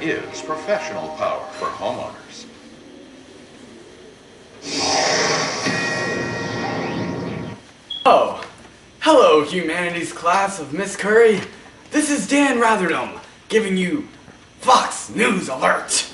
is professional power for homeowners. Oh, hello Humanities class of Miss Curry. This is Dan Ratherdom giving you Fox News Alert.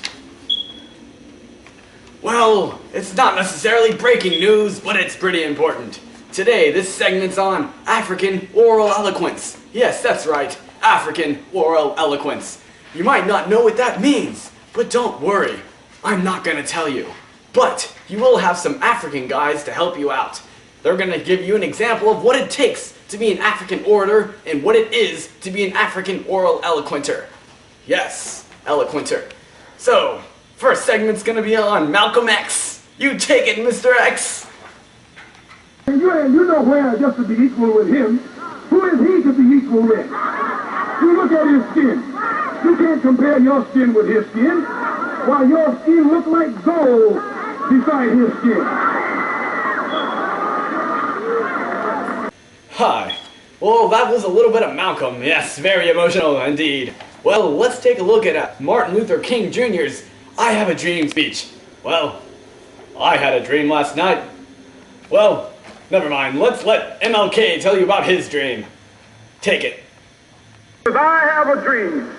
Well, it's not necessarily breaking news, but it's pretty important. Today, this segment's on African oral eloquence. Yes, that's right, African oral eloquence. You might not know what that means, but don't worry, I'm not gonna tell you. But you will have some African guys to help you out. They're gonna give you an example of what it takes to be an African orator and what it is to be an African oral eloquenter. Yes, eloquenter. So, first segment's gonna be on Malcolm X. You take it, Mr. X. You know where just to be equal with him. Who is he to be equal with? You look at his skin. You can't compare your skin with his skin. Why, your skin looks like gold beside his skin. Hi. Well, that was a little bit of Malcolm. Yes, very emotional indeed. Well, let's take a look at Martin Luther King Jr.'s I Have a Dream speech. Well, I had a dream last night. Well, never mind. Let's let MLK tell you about his dream. Take it. I have a dream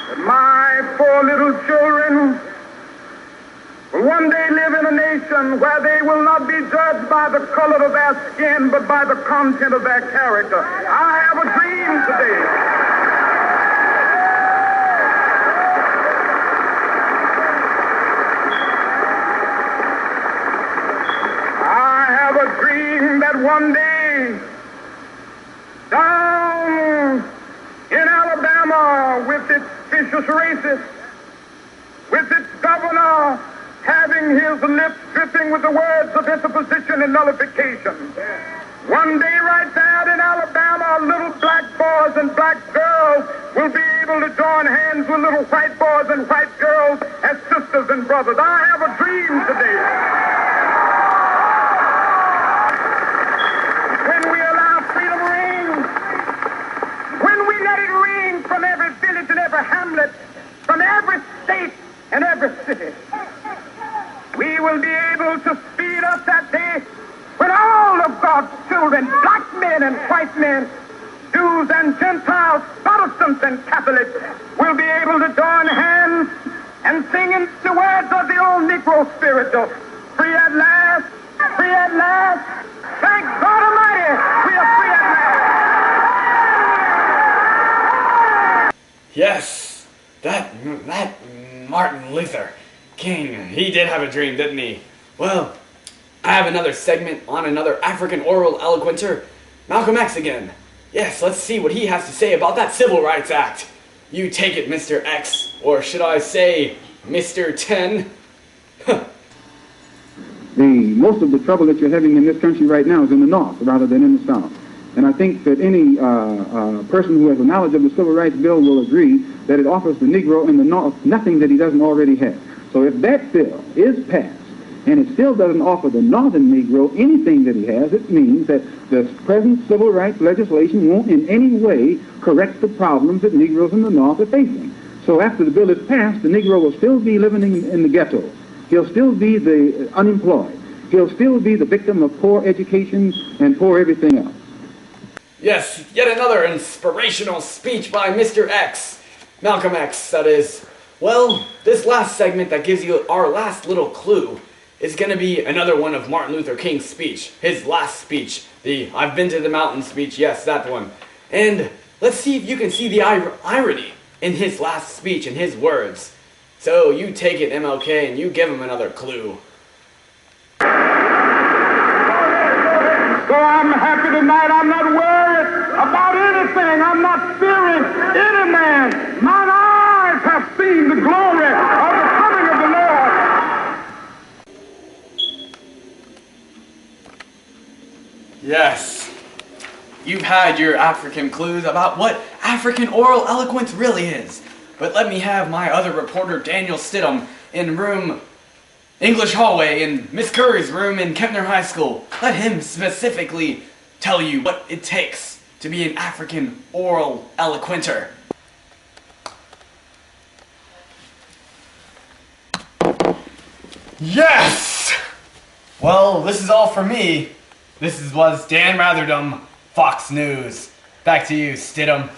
that my 4 little children will one day live in a nation where they will not be judged by the color of their skin, but by the content of their character. I have a dream today. That one day, down in Alabama, with its vicious racists, with its governor having his lips dripping with the words of interposition and nullification, one day right there in Alabama, little black boys and black girls will be able to join hands with little white boys and white girls as sisters and brothers. I have a dream today. From every village and every hamlet, from every state and every city, we will be able to speed up that day when all of God's children, black men and white men, Jews and Gentiles, Protestants and Catholics, will be able to join hands and sing in the words of the old Negro spiritual, free at last, free at last, thank God Almighty, we are free at last. Yes, that Martin Luther King, he did have a dream, didn't he? Well, I have another segment on another African oral eloquenter, Malcolm X again. Yes, let's see what he has to say about that Civil Rights Act. You take it, Mr. X, or should I say, Mr. 10? Most of the trouble that you're having in this country right now is in the North rather than in the South. And I think that any person who has a knowledge of the Civil Rights Bill will agree that it offers the Negro in the North nothing that he doesn't already have. So if that bill is passed, and it still doesn't offer the Northern Negro anything that he has, it means that the present civil rights legislation won't in any way correct the problems that Negroes in the North are facing. So after the bill is passed, the Negro will still be living in the ghettos. He'll still be the unemployed. He'll still be the victim of poor education and poor everything else. Yes, yet another inspirational speech by Mr. X. Malcolm X, that is. Well, this last segment that gives you our last little clue is going to be another one of Martin Luther King's speech. His last speech. The I've been to the mountain speech. Yes, that one. And let's see if you can see the irony in his last speech and his words. So you take it, MLK, and you give him another clue. So I'm happy tonight. I'm not worried about anything. I'm not fearing any man. Mine eyes have seen the glory of the coming of the Lord. Yes. You've had your African clues about what African oral eloquence really is. But let me have my other reporter, Daniel Stidham, in room English hallway in Miss Curry's room in Kempner High School. Let him specifically tell you what it takes to be an African oral eloquenter. Yes! Well, this is all for me. Was Dan Ratherdom, Fox News. Back to you, Stidham.